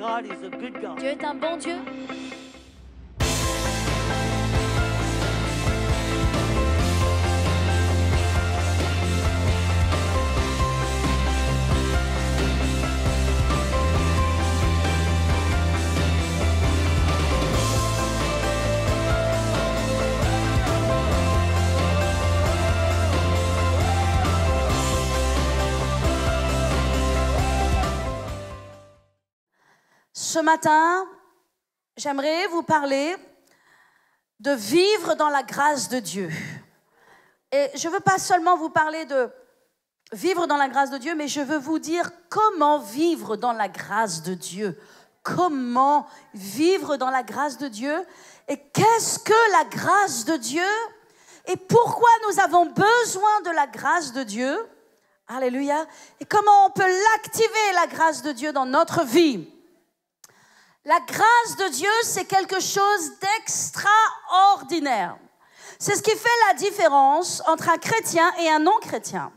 God is a good God. Dieu est un bon Dieu. Ce matin, j'aimerais vous parler de vivre dans la grâce de Dieu. Et je ne veux pas seulement vous parler de vivre dans la grâce de Dieu, mais je veux vous dire comment vivre dans la grâce de Dieu. Comment vivre dans la grâce de Dieu et qu'est-ce que la grâce de Dieu et pourquoi nous avons besoin de la grâce de Dieu. Alléluia. Et comment on peut l'activer, la grâce de Dieu, dans notre vie. La grâce de Dieu, c'est quelque chose d'extraordinaire. C'est ce qui fait la différence entre un chrétien et un non-chrétien.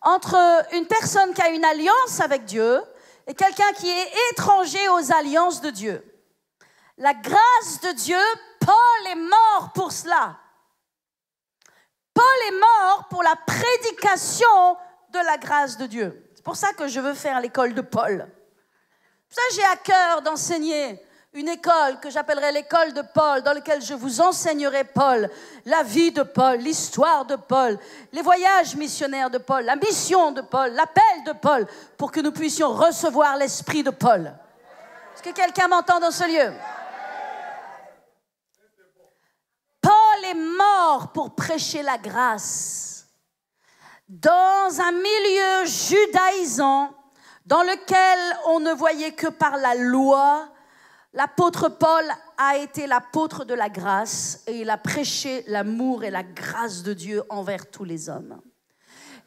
Entre une personne qui a une alliance avec Dieu et quelqu'un qui est étranger aux alliances de Dieu. La grâce de Dieu, Paul est mort pour cela. Paul est mort pour la prédication de la grâce de Dieu. C'est pour ça que je veux faire l'école de Paul. Ça, j'ai à cœur d'enseigner une école que j'appellerai l'école de Paul, dans laquelle je vous enseignerai Paul, la vie de Paul, l'histoire de Paul, les voyages missionnaires de Paul, la mission de Paul, l'appel de Paul, pour que nous puissions recevoir l'esprit de Paul. Est-ce que quelqu'un m'entend dans ce lieu? Paul est mort pour prêcher la grâce dans un milieu judaïsant dans lequel on ne voyait que par la loi. L'apôtre Paul a été l'apôtre de la grâce et il a prêché l'amour et la grâce de Dieu envers tous les hommes.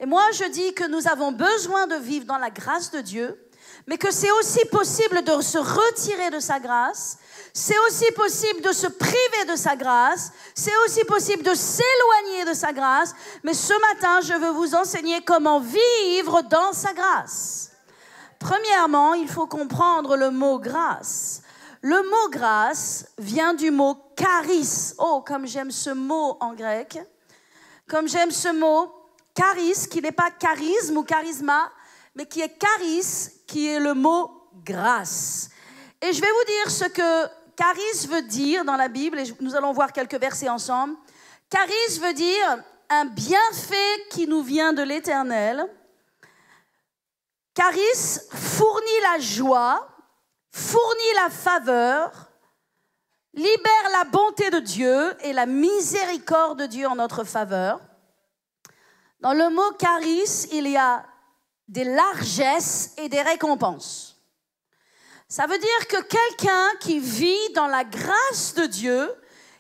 Et moi, je dis que nous avons besoin de vivre dans la grâce de Dieu, mais que c'est aussi possible de se retirer de sa grâce, c'est aussi possible de se priver de sa grâce, c'est aussi possible de s'éloigner de sa grâce, mais ce matin, je veux vous enseigner comment vivre dans sa grâce. Premièrement, il faut comprendre le mot grâce. Le mot grâce vient du mot charis. Oh, comme j'aime ce mot en grec. Comme j'aime ce mot charis, qui n'est pas charisme ou charisma, mais qui est charis, qui est le mot grâce. Et je vais vous dire ce que charis veut dire dans la Bible, et nous allons voir quelques versets ensemble. Charis veut dire un bienfait qui nous vient de l'Éternel. Charis fournit la joie, fournit la faveur, libère la bonté de Dieu et la miséricorde de Dieu en notre faveur. Dans le mot charis, il y a des largesses et des récompenses. Ça veut dire que quelqu'un qui vit dans la grâce de Dieu,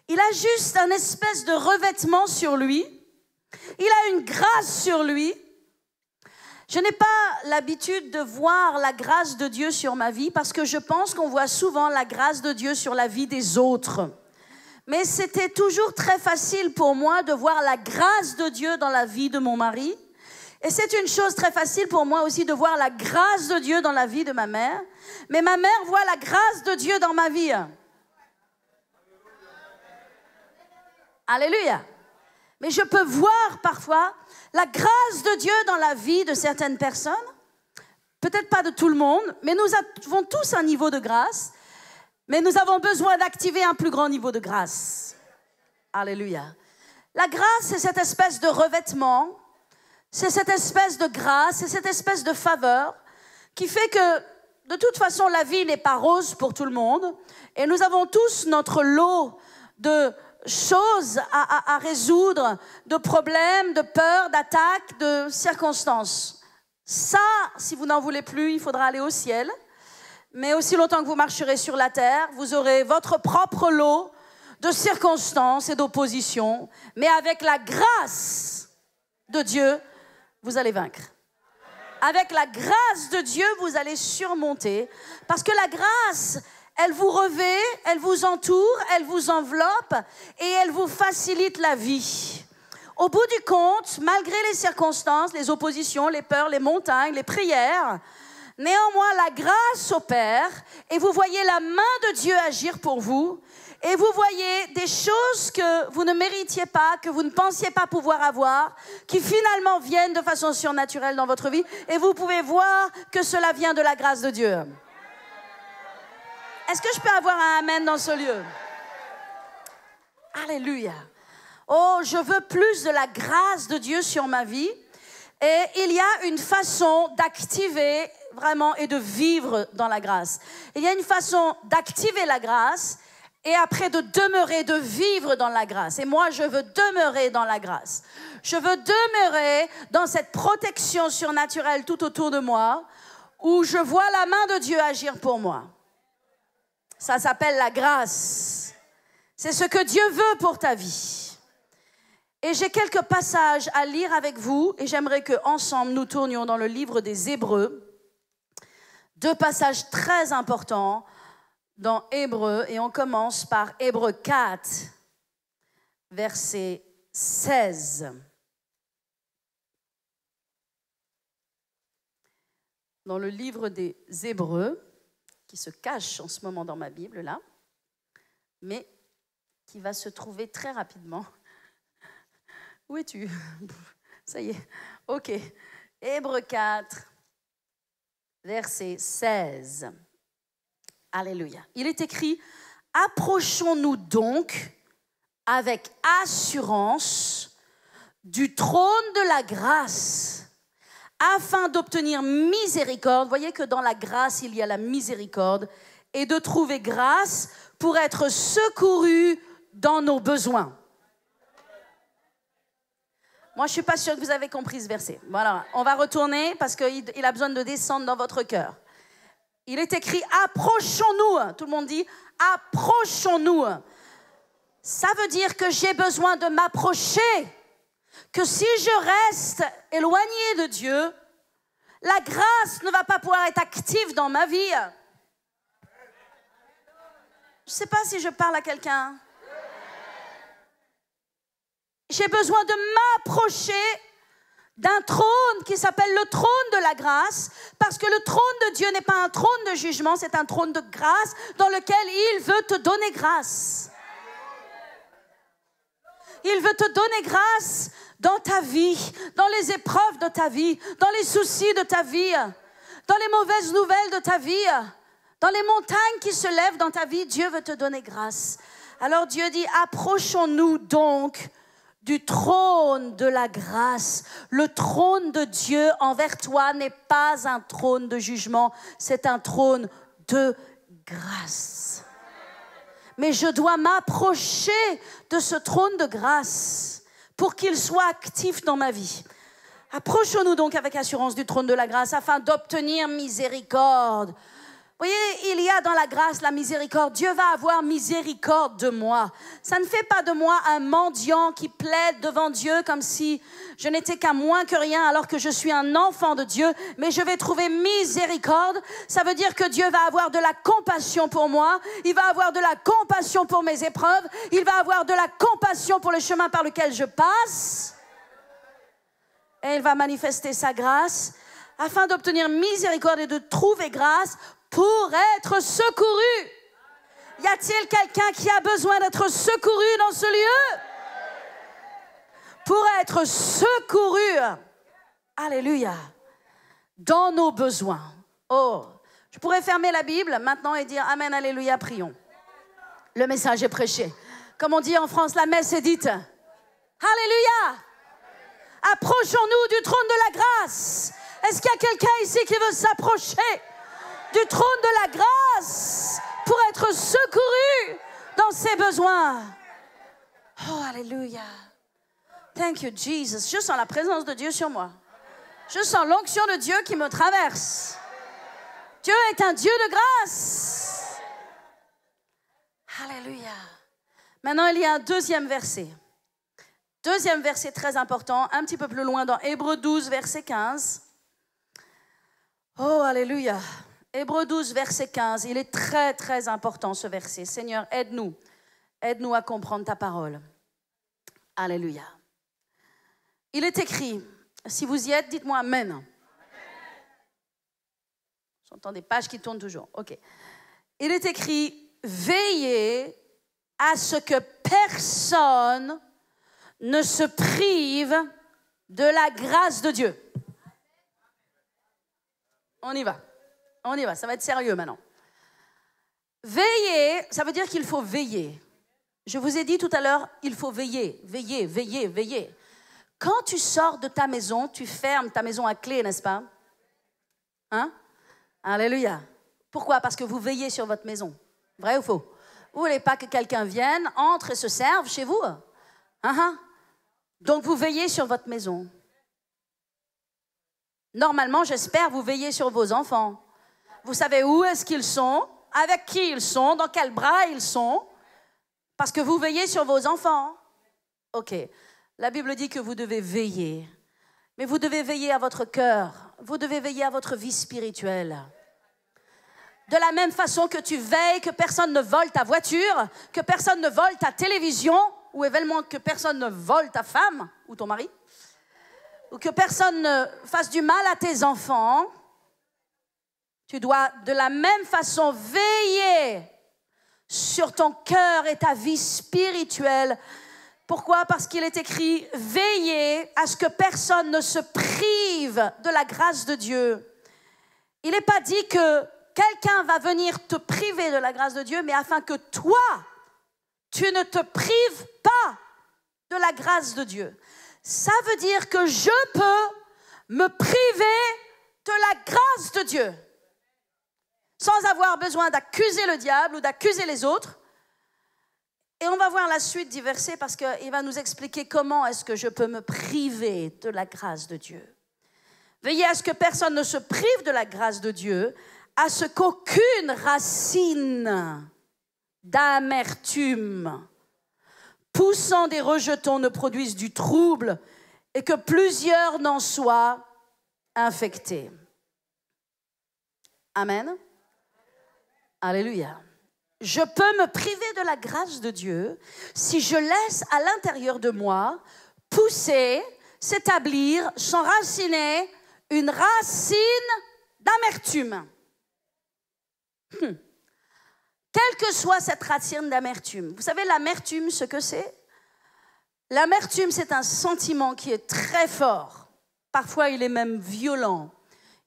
il a juste un espèce de revêtement sur lui, il a une grâce sur lui. Je n'ai pas l'habitude de voir la grâce de Dieu sur ma vie parce que je pense qu'on voit souvent la grâce de Dieu sur la vie des autres. Mais c'était toujours très facile pour moi de voir la grâce de Dieu dans la vie de mon mari. Et c'est une chose très facile pour moi aussi de voir la grâce de Dieu dans la vie de ma mère. Mais ma mère voit la grâce de Dieu dans ma vie. Alléluia. Mais je peux voir parfois la grâce de Dieu dans la vie de certaines personnes, peut-être pas de tout le monde, mais nous avons tous un niveau de grâce, mais nous avons besoin d'activer un plus grand niveau de grâce. Alléluia. La grâce, c'est cette espèce de revêtement, c'est cette espèce de grâce, c'est cette espèce de faveur qui fait que, de toute façon, la vie n'est pas rose pour tout le monde, et nous avons tous notre lot de choses à résoudre, de problèmes, de peurs, d'attaques, de circonstances. Ça, si vous n'en voulez plus, il faudra aller au ciel. Mais aussi longtemps que vous marcherez sur la terre, vous aurez votre propre lot de circonstances et d'oppositions. Mais avec la grâce de Dieu, vous allez vaincre. Avec la grâce de Dieu, vous allez surmonter. Parce que la grâce, elle vous revêt, elle vous entoure, elle vous enveloppe et elle vous facilite la vie. Au bout du compte, malgré les circonstances, les oppositions, les peurs, les montagnes, les prières, Néanmoins, la grâce opère et vous voyez la main de Dieu agir pour vous et vous voyez des choses que vous ne méritiez pas, que vous ne pensiez pas pouvoir avoir, qui finalement viennent de façon surnaturelle dans votre vie et vous pouvez voir que cela vient de la grâce de Dieu. Est-ce que je peux avoir un amen dans ce lieu? Alléluia. Oh, je veux plus de la grâce de Dieu sur ma vie. Et il y a une façon d'activer vraiment et de vivre dans la grâce. Il y a une façon d'activer la grâce et après de demeurer, de vivre dans la grâce. Et moi, je veux demeurer dans la grâce. Je veux demeurer dans cette protection surnaturelle tout autour de moi où je vois la main de Dieu agir pour moi. Ça s'appelle la grâce. C'est ce que Dieu veut pour ta vie. Et j'ai quelques passages à lire avec vous et j'aimerais qu'ensemble nous tournions dans le livre des Hébreux. 2 passages très importants dans Hébreux et on commence par Hébreux 4, verset 16. Dans le livre des Hébreux, qui se cache en ce moment dans ma Bible, là, mais qui va se trouver très rapidement. Où es-tu? Ça y est, ok. Hébreux 4, verset 16. Alléluia. Il est écrit, approchons-nous donc avec assurance du trône de la grâce, afin d'obtenir miséricorde. Vous voyez que dans la grâce, il y a la miséricorde, et de trouver grâce pour être secouru dans nos besoins. Moi, je ne suis pas sûre que vous avez compris ce verset. Voilà, on va retourner parce qu'il a besoin de descendre dans votre cœur. Il est écrit, approchons-nous. Tout le monde dit, approchons-nous. Ça veut dire que j'ai besoin de m'approcher. Que si je reste éloigné de Dieu, la grâce ne va pas pouvoir être active dans ma vie. Je ne sais pas si je parle à quelqu'un. J'ai besoin de m'approcher d'un trône qui s'appelle le trône de la grâce, parce que le trône de Dieu n'est pas un trône de jugement, c'est un trône de grâce dans lequel il veut te donner grâce. Il veut te donner grâce dans ta vie, dans les épreuves de ta vie, dans les soucis de ta vie, dans les mauvaises nouvelles de ta vie, dans les montagnes qui se lèvent dans ta vie. Dieu veut te donner grâce. Alors Dieu dit, approchons-nous donc du trône de la grâce. Le trône de Dieu envers toi n'est pas un trône de jugement, c'est un trône de grâce. Mais je dois m'approcher de ce trône de grâce pour qu'il soit actif dans ma vie. Approchons-nous donc avec assurance du trône de la grâce afin d'obtenir miséricorde. Vous voyez, il y a dans la grâce la miséricorde. Dieu va avoir miséricorde de moi. Ça ne fait pas de moi un mendiant qui plaide devant Dieu comme si je n'étais qu'un moins que rien alors que je suis un enfant de Dieu. Mais je vais trouver miséricorde. Ça veut dire que Dieu va avoir de la compassion pour moi. Il va avoir de la compassion pour mes épreuves. Il va avoir de la compassion pour le chemin par lequel je passe. Et il va manifester sa grâce afin d'obtenir miséricorde et de trouver grâce pour être secouru. Y a-t-il quelqu'un qui a besoin d'être secouru dans ce lieu? Pour être secouru. Alléluia. Dans nos besoins. Oh, je pourrais fermer la Bible maintenant et dire Amen, Alléluia, prions. Le message est prêché. Comme on dit en France, la messe est dite. Alléluia. Approchons-nous du trône de la grâce. Est-ce qu'il y a quelqu'un ici qui veut s'approcher du trône de la grâce pour être secouru dans ses besoins? Oh, alléluia. Thank you, Jesus. Je sens la présence de Dieu sur moi. Je sens l'onction de Dieu qui me traverse. Dieu est un Dieu de grâce. Alléluia. Maintenant, il y a un deuxième verset. Deuxième verset très important, un petit peu plus loin dans Hébreux 12, verset 15. Oh, alléluia. Hébreux 12, verset 15, il est très, très important ce verset. Seigneur, aide-nous. Aide-nous à comprendre ta parole. Alléluia. Il est écrit, si vous y êtes, dites-moi Amen. J'entends des pages qui tournent toujours. OK. Il est écrit, veillez à ce que personne ne se prive de la grâce de Dieu. On y va. On y va. Ça va être sérieux maintenant. Veiller, ça veut dire qu'il faut veiller. Je vous ai dit tout à l'heure, il faut veiller, veiller, veiller, veiller. Quand tu sors de ta maison, tu fermes ta maison à clé, n'est-ce pas? Hein? Alléluia. Pourquoi? Parce que vous veillez sur votre maison. Vrai ou faux? Vous ne voulez pas que quelqu'un vienne, entre et se serve chez vous? Donc vous veillez sur votre maison. Normalement, j'espère, vous veillez sur vos enfants. Vous savez où est-ce qu'ils sont, avec qui ils sont, dans quel bras ils sont, parce que vous veillez sur vos enfants. OK. La Bible dit que vous devez veiller. Mais vous devez veiller à votre cœur. Vous devez veiller à votre vie spirituelle. De la même façon que tu veilles que personne ne vole ta voiture, que personne ne vole ta télévision, ou éventuellement que personne ne vole ta femme ou ton mari, ou que personne ne fasse du mal à tes enfants, tu dois de la même façon veiller sur ton cœur et ta vie spirituelle. Pourquoi? Parce qu'il est écrit, veillez à ce que personne ne se prive de la grâce de Dieu. Il n'est pas dit que quelqu'un va venir te priver de la grâce de Dieu, mais afin que toi, tu ne te prives pas de la grâce de Dieu. Ça veut dire que je peux me priver de la grâce de Dieu sans avoir besoin d'accuser le diable ou d'accuser les autres. Et on va voir la suite du verset parce qu'il va nous expliquer comment est-ce que je peux me priver de la grâce de Dieu. Veillez à ce que personne ne se prive de la grâce de Dieu, à ce qu'aucune racine d'amertume poussant des rejetons ne produise du trouble et que plusieurs n'en soient infectés. Amen. Alléluia. Je peux me priver de la grâce de Dieu si je laisse à l'intérieur de moi pousser, s'établir, s'enraciner une racine d'amertume. Quelle que soit cette racine d'amertume. Vous savez l'amertume, ce que c'est? L'amertume, c'est un sentiment qui est très fort. Parfois, il est même violent.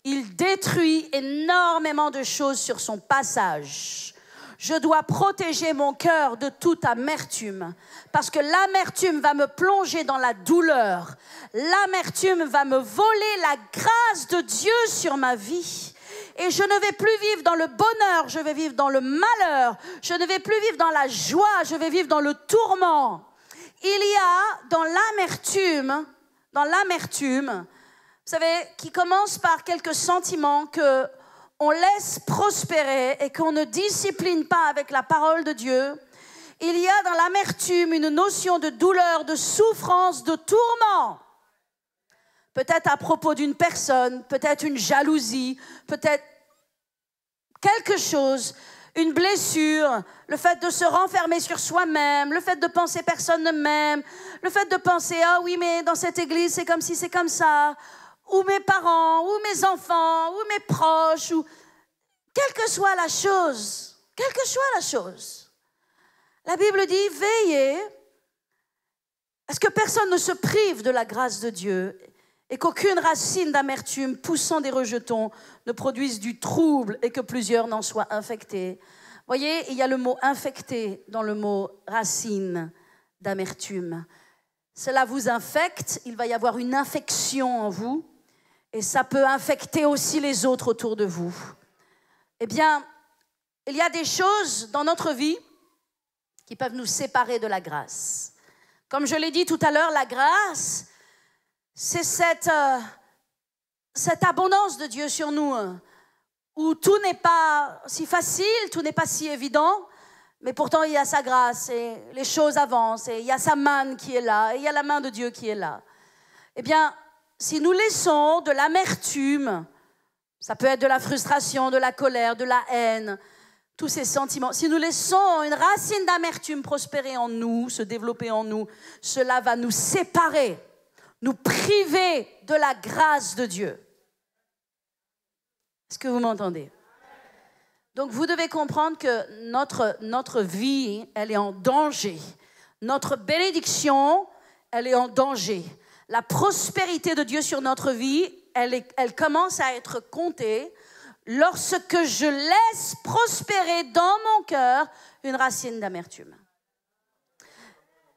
Il détruit énormément de choses sur son passage. Je dois protéger mon cœur de toute amertume parce que l'amertume va me plonger dans la douleur. L'amertume va me voler la grâce de Dieu sur ma vie. Et je ne vais plus vivre dans le bonheur, je vais vivre dans le malheur. Je ne vais plus vivre dans la joie, je vais vivre dans le tourment. Il y a dans l'amertume, vous savez, qui commence par quelques sentiments qu'on laisse prospérer et qu'on ne discipline pas avec la parole de Dieu. Il y a dans l'amertume une notion de douleur, de souffrance, de tourment. Peut-être à propos d'une personne, peut-être une jalousie, peut-être quelque chose, une blessure, le fait de se renfermer sur soi-même, le fait de penser personne ne m'aime, le fait de penser « Ah oui, mais dans cette église, c'est comme si, c'est comme ça », ou mes parents, ou mes enfants, ou mes proches, ou quelle que soit la chose, la Bible dit « Veillez à ce que personne ne se prive de la grâce de Dieu » et qu'aucune racine d'amertume poussant des rejetons ne produise du trouble et que plusieurs n'en soient infectés. Voyez, il y a le mot « infecté » dans le mot « racine d'amertume ». Cela vous infecte, il va y avoir une infection en vous et ça peut infecter aussi les autres autour de vous. Eh bien, il y a des choses dans notre vie qui peuvent nous séparer de la grâce. Comme je l'ai dit tout à l'heure, la grâce, c'est cette abondance de Dieu sur nous, où tout n'est pas si facile, tout n'est pas si évident, mais pourtant il y a sa grâce et les choses avancent et il y a sa main qui est là et il y a la main de Dieu qui est là. Eh bien, si nous laissons de l'amertume, ça peut être de la frustration, de la colère, de la haine, tous ces sentiments, si nous laissons une racine d'amertume prospérer en nous, se développer en nous, cela va nous séparer, nous priver de la grâce de Dieu. Est-ce que vous m'entendez? Donc vous devez comprendre que notre vie, elle est en danger. Notre bénédiction, elle est en danger. La prospérité de Dieu sur notre vie, elle commence à être comptée lorsque je laisse prospérer dans mon cœur une racine d'amertume.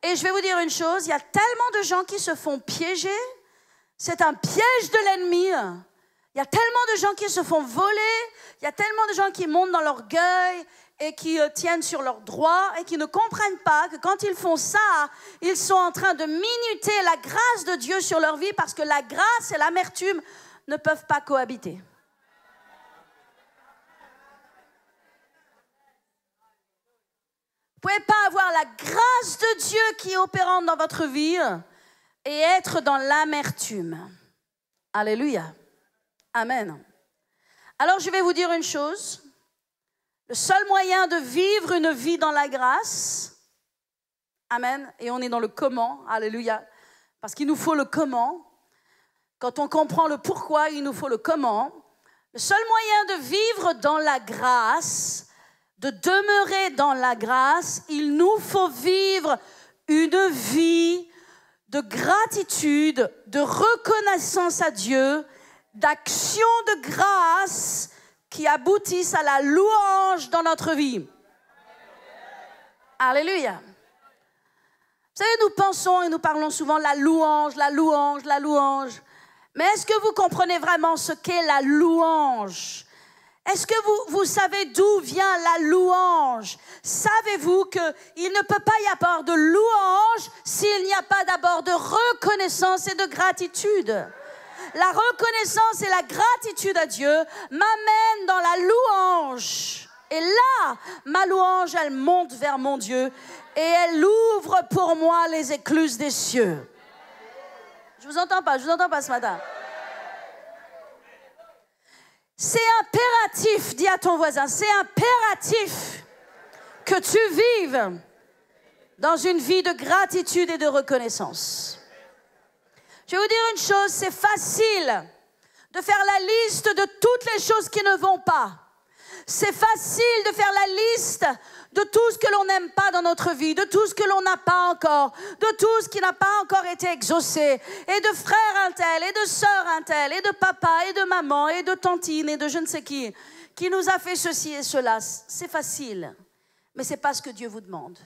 Et je vais vous dire une chose, il y a tellement de gens qui se font piéger, c'est un piège de l'ennemi. Il y a tellement de gens qui se font voler, il y a tellement de gens qui montent dans l'orgueil et qui tiennent sur leurs droits et qui ne comprennent pas que quand ils font ça, ils sont en train de minuter la grâce de Dieu sur leur vie parce que la grâce et l'amertume ne peuvent pas cohabiter. Vous ne pouvez pas avoir la grâce de Dieu qui est opérante dans votre vie et être dans l'amertume. Alléluia. Amen. Alors je vais vous dire une chose. Le seul moyen de vivre une vie dans la grâce, amen, et on est dans le comment, alléluia, parce qu'il nous faut le comment. Quand on comprend le pourquoi, il nous faut le comment. Le seul moyen de vivre dans la grâce, de demeurer dans la grâce, il nous faut vivre une vie de gratitude, de reconnaissance à Dieu, d'action de grâce qui aboutissent à la louange dans notre vie. Alléluia. Vous savez, nous pensons et nous parlons souvent la louange, la louange, la louange. Mais est-ce que vous comprenez vraiment ce qu'est la louange? Est-ce que vous savez d'où vient la louange? Savez-vous qu'il ne peut pas y avoir de louange s'il n'y a pas d'abord de reconnaissance et de gratitude? La reconnaissance et la gratitude à Dieu m'amènent dans la louange. Et là, ma louange, elle monte vers mon Dieu et elle ouvre pour moi les écluses des cieux. Je vous entends pas ce matin. C'est impératif, dis à ton voisin, c'est impératif que tu vives dans une vie de gratitude et de reconnaissance. Je vais vous dire une chose, c'est facile de faire la liste de toutes les choses qui ne vont pas. C'est facile de faire la liste de tout ce que l'on n'aime pas dans notre vie, de tout ce que l'on n'a pas encore, de tout ce qui n'a pas encore été exaucé, et de frère un tel, et de sœur un tel, et de papa, et de maman, et de tantine, et de je ne sais qui nous a fait ceci et cela. C'est facile, mais ce n'est pas ce que Dieu vous demande.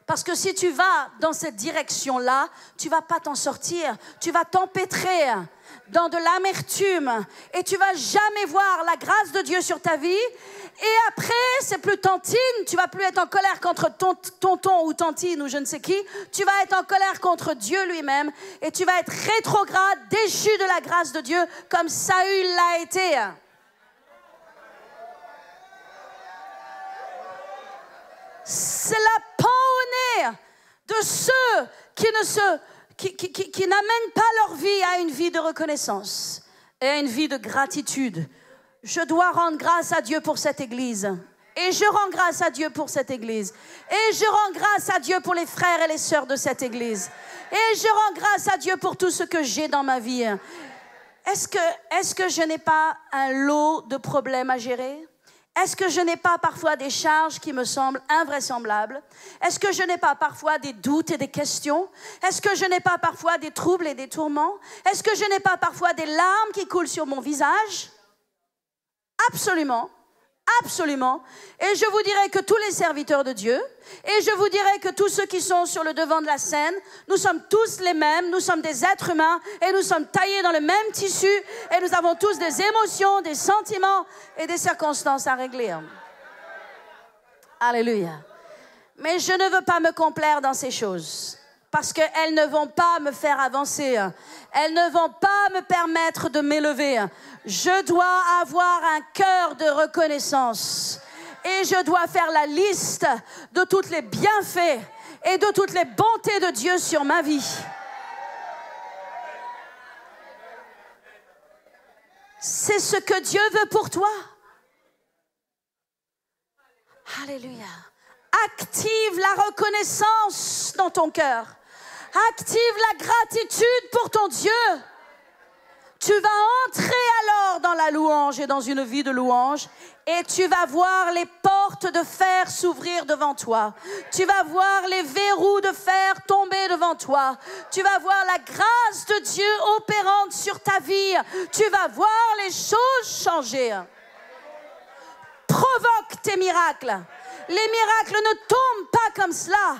Parce que si tu vas dans cette direction-là, tu ne vas pas t'en sortir. Tu vas t'empêtrer dans de l'amertume et tu ne vas jamais voir la grâce de Dieu sur ta vie. Et après, c'est plus tantine. Tu ne vas plus être en colère contre tonton ou tantine ou je ne sais qui. Tu vas être en colère contre Dieu lui-même et tu vas être rétrograde, déchu de la grâce de Dieu comme Saül l'a été. C'est la pan au nez de ceux qui n'amènent pas leur vie à une vie de reconnaissance et à une vie de gratitude. Je dois rendre grâce à Dieu pour cette église. Et je rends grâce à Dieu pour cette église. Et je rends grâce à Dieu pour les frères et les sœurs de cette église. Et je rends grâce à Dieu pour tout ce que j'ai dans ma vie. Est-ce que je n'ai pas un lot de problèmes à gérer ? Est-ce que je n'ai pas parfois des charges qui me semblent invraisemblables? Est-ce que je n'ai pas parfois des doutes et des questions? Est-ce que je n'ai pas parfois des troubles et des tourments? Est-ce que je n'ai pas parfois des larmes qui coulent sur mon visage? Absolument. Absolument. Et je vous dirais que tous les serviteurs de Dieu, et je vous dirais que tous ceux qui sont sur le devant de la scène, nous sommes tous les mêmes, nous sommes des êtres humains, et nous sommes taillés dans le même tissu, et nous avons tous des émotions, des sentiments et des circonstances à régler. Alléluia. Mais je ne veux pas me complaire dans ces choses, parce qu'elles ne vont pas me faire avancer, elles ne vont pas me permettre de m'élever. Je dois avoir un cœur de reconnaissance et je dois faire la liste de tous les bienfaits et de toutes les bontés de Dieu sur ma vie. C'est ce que Dieu veut pour toi. Alléluia. Active la reconnaissance dans ton cœur. Active la gratitude pour ton Dieu. Tu vas entrer alors dans la louange. plonger dans une vie de louange et tu vas voir les portes de fer s'ouvrir devant toi. Tu vas voir les verrous de fer tomber devant toi. Tu vas voir la grâce de Dieu opérante sur ta vie. Tu vas voir les choses changer. Provoque tes miracles. Les miracles ne tombent pas comme cela.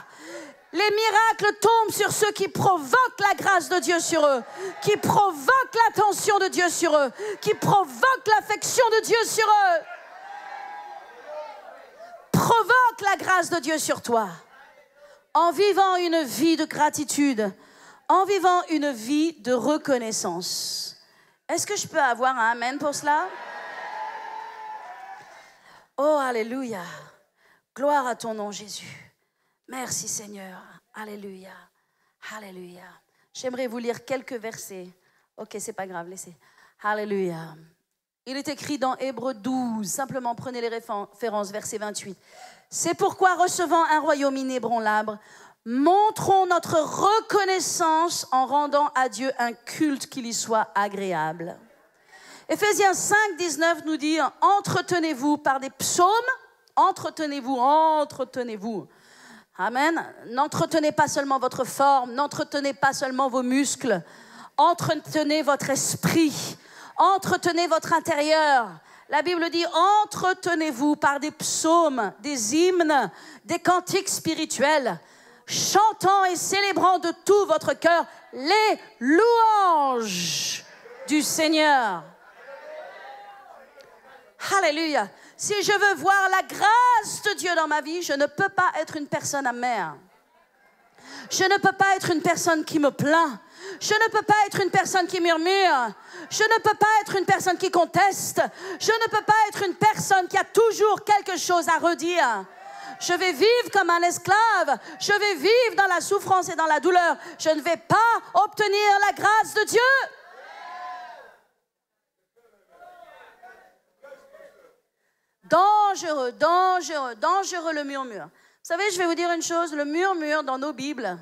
Les miracles tombent sur ceux qui provoquent la grâce de Dieu sur eux, qui provoquent l'attention de Dieu sur eux, qui provoquent l'affection de Dieu sur eux. Provoque la grâce de Dieu sur toi. En vivant une vie de gratitude, en vivant une vie de reconnaissance. Est-ce que je peux avoir un amen pour cela? Oh, alléluia. Gloire à ton nom, Jésus. Merci, Seigneur. Alléluia. Alléluia. J'aimerais vous lire quelques versets. Ok, c'est pas grave, laissez. Alléluia. Il est écrit dans Hébreux 12, simplement prenez les références, verset 28. C'est pourquoi, recevant un royaume inébranlable, montrons notre reconnaissance en rendant à Dieu un culte qui lui soit agréable. Éphésiens 5, 19 nous dit, entretenez-vous par des psaumes, entretenez-vous. Amen. N'entretenez pas seulement votre forme, n'entretenez pas seulement vos muscles, entretenez votre esprit, entretenez votre intérieur. La Bible dit, entretenez-vous par des psaumes, des hymnes, des cantiques spirituels, chantant et célébrant de tout votre cœur les louanges du Seigneur. Alléluia. Si je veux voir la grâce de Dieu dans ma vie, je ne peux pas être une personne amère. Je ne peux pas être une personne qui me plaint. Je ne peux pas être une personne qui murmure. Je ne peux pas être une personne qui conteste. Je ne peux pas être une personne qui a toujours quelque chose à redire. Je vais vivre comme un esclave. Je vais vivre dans la souffrance et dans la douleur. Je ne vais pas obtenir la grâce de Dieu. Dangereux, dangereux, dangereux le murmure. Vous savez, je vais vous dire une chose, le murmure dans nos Bibles,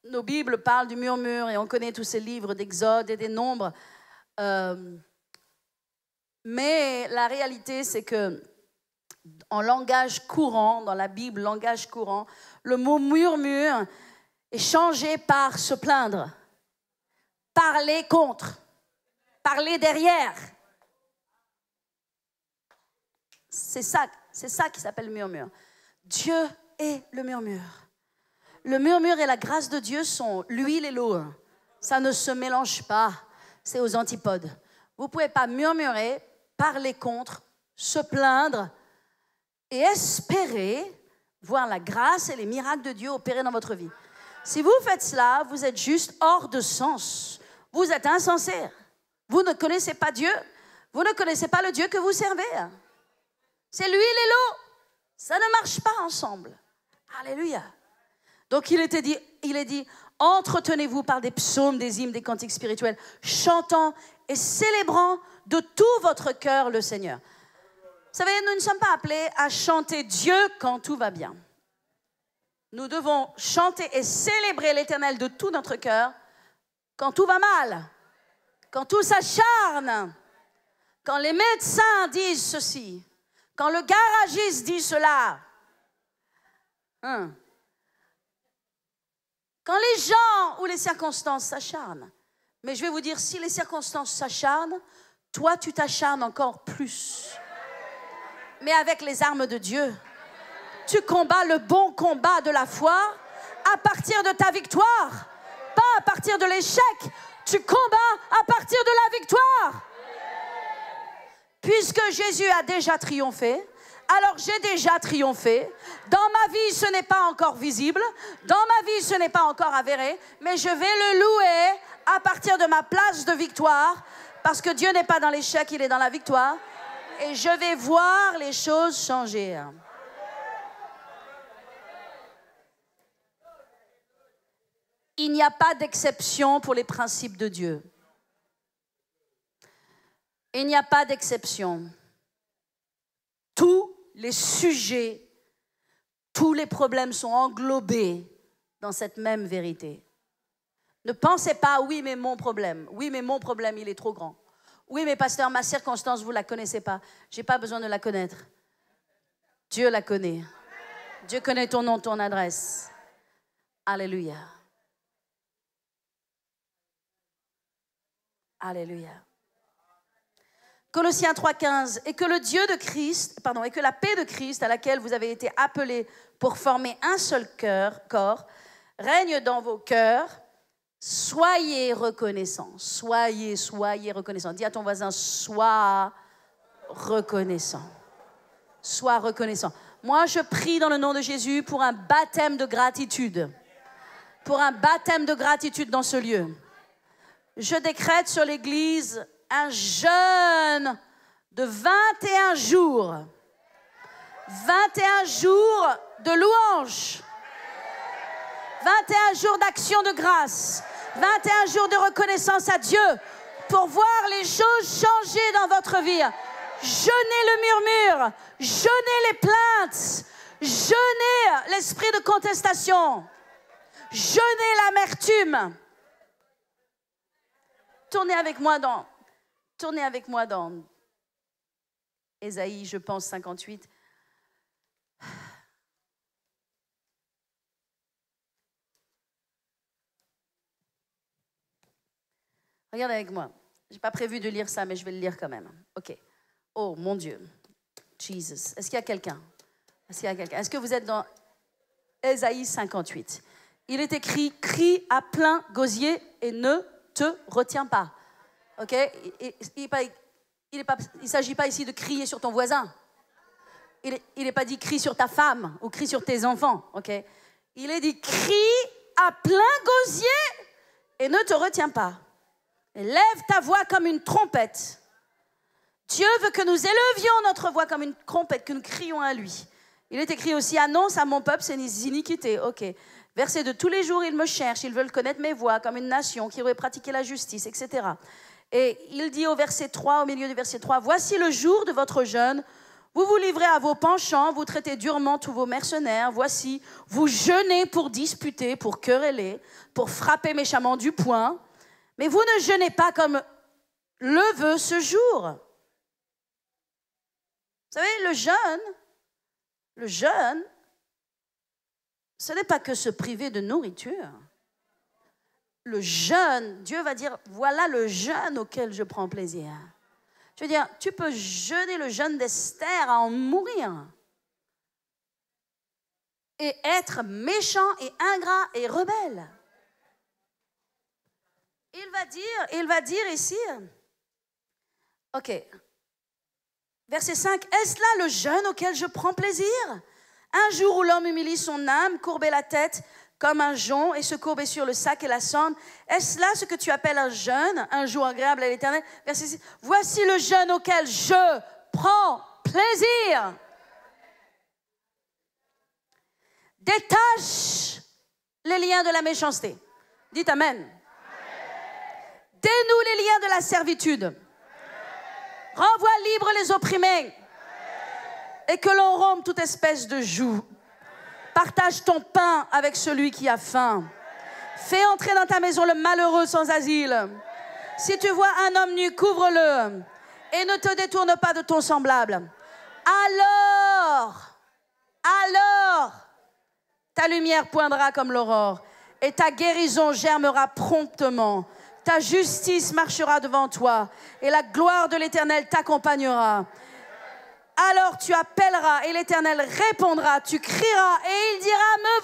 nos Bibles parlent du murmure et on connaît tous ces livres d'Exode et des Nombres. Mais la réalité, c'est que en langage courant, dans la Bible, langage courant, le mot murmure est changé par se plaindre, parler contre, parler derrière. C'est ça qui s'appelle murmure. Dieu est le murmure. Le murmure et la grâce de Dieu sont l'huile et l'eau. Ça ne se mélange pas. C'est aux antipodes. Vous ne pouvez pas murmurer, parler contre, se plaindre et espérer voir la grâce et les miracles de Dieu opérer dans votre vie. Si vous faites cela, vous êtes juste hors de sens. Vous êtes insensé. Vous ne connaissez pas Dieu. Vous ne connaissez pas le Dieu que vous servez. C'est l'huile et l'eau. Ça ne marche pas ensemble. Alléluia. Donc il est dit, entretenez-vous par des psaumes, des hymnes, des cantiques spirituels, chantant et célébrant de tout votre cœur le Seigneur. Vous savez, nous ne sommes pas appelés à chanter Dieu quand tout va bien. Nous devons chanter et célébrer l'Éternel de tout notre cœur quand tout va mal, quand tout s'acharne, quand les médecins disent ceci, quand le garagiste dit cela, quand les gens ou les circonstances s'acharnent. Mais je vais vous dire, si les circonstances s'acharnent, toi tu t'acharnes encore plus. Mais avec les armes de Dieu, tu combats le bon combat de la foi à partir de ta victoire, pas à partir de l'échec. Tu combats à partir de la victoire. Puisque Jésus a déjà triomphé, alors j'ai déjà triomphé. Dans ma vie, ce n'est pas encore visible. Dans ma vie, ce n'est pas encore avéré. Mais je vais le louer à partir de ma place de victoire. Parce que Dieu n'est pas dans l'échec, il est dans la victoire. Et je vais voir les choses changer. Il n'y a pas d'exception pour les principes de Dieu. Il n'y a pas d'exception. Tous les sujets, tous les problèmes sont englobés dans cette même vérité. Ne pensez pas, oui, mais mon problème, il est trop grand. Oui, mais pasteur, ma circonstance, vous ne la connaissez pas. Je n'ai pas besoin de la connaître. Dieu la connaît. Dieu connaît ton nom, ton adresse. Alléluia. Alléluia. Colossiens 3,15, et que le Dieu de Christ, et que la paix de Christ à laquelle vous avez été appelés pour former un seul corps, règne dans vos cœurs. Soyez reconnaissants. Soyez reconnaissants. Dis à ton voisin, sois reconnaissant. Sois reconnaissant. Moi, je prie dans le nom de Jésus pour un baptême de gratitude. Pour un baptême de gratitude dans ce lieu. Je décrète sur l'Église un jeûne de 21 jours. 21 jours de louange. 21 jours d'action de grâce. 21 jours de reconnaissance à Dieu pour voir les choses changer dans votre vie. Jeûnez le murmure, jeûnez les plaintes, jeûnez l'esprit de contestation, jeûnez l'amertume. Tournez avec moi dans Ésaïe, je pense, 58. Regarde avec moi. Je n'ai pas prévu de lire ça, mais je vais le lire quand même. OK. Oh, mon Dieu. Jesus. Est-ce qu'il y a quelqu'un? Est-ce que vous êtes dans Ésaïe 58? Il est écrit, crie à plein gosier et ne te retiens pas. OK? Il ne s'agit pas ici de crier sur ton voisin. Il n'est pas dit crie sur ta femme ou crie sur tes enfants. OK? Il est dit crie à plein gosier et ne te retiens pas. Et lève ta voix comme une trompette. Dieu veut que nous élevions notre voix comme une trompette, que nous crions à lui. Il est écrit aussi, annonce à mon peuple ses iniquités. OK. Verset 2, tous les jours ils me cherchent, ils veulent connaître mes voies comme une nation qui aurait pratiqué la justice, etc. Et il dit au verset 3, au milieu du verset 3, voici le jour de votre jeûne, vous vous livrez à vos penchants, vous traitez durement tous vos mercenaires, voici, vous jeûnez pour disputer, pour quereller, pour frapper méchamment du poing. Mais vous ne jeûnez pas comme le veut ce jour. Vous savez, le jeûne, ce n'est pas que se priver de nourriture. Le jeûne, Dieu va dire, voilà le jeûne auquel je prends plaisir. Je veux dire, tu peux jeûner le jeûne d'Esther à en mourir. Et être méchant et ingrat et rebelle. Il va dire ici, OK, verset 5, est-ce là le jeûne auquel je prends plaisir? Un jour où l'homme humilie son âme, courber la tête comme un jonc et se courber sur le sac et la cendre, est-ce là ce que tu appelles un jeûne, un jour agréable à l'Éternel? Verset 6, voici le jeûne auquel je prends plaisir. Détache les liens de la méchanceté. Dites Amen. Dénoue les liens de la servitude. Renvoie libre les opprimés. Et que l'on rompe toute espèce de joug. Partage ton pain avec celui qui a faim. Fais entrer dans ta maison le malheureux sans asile. Si tu vois un homme nu, couvre-le. Et ne te détourne pas de ton semblable. Alors, ta lumière poindra comme l'aurore. Et ta guérison germera promptement. Ta justice marchera devant toi et la gloire de l'Éternel t'accompagnera. Alors tu appelleras et l'Éternel répondra. Tu crieras et il dira, me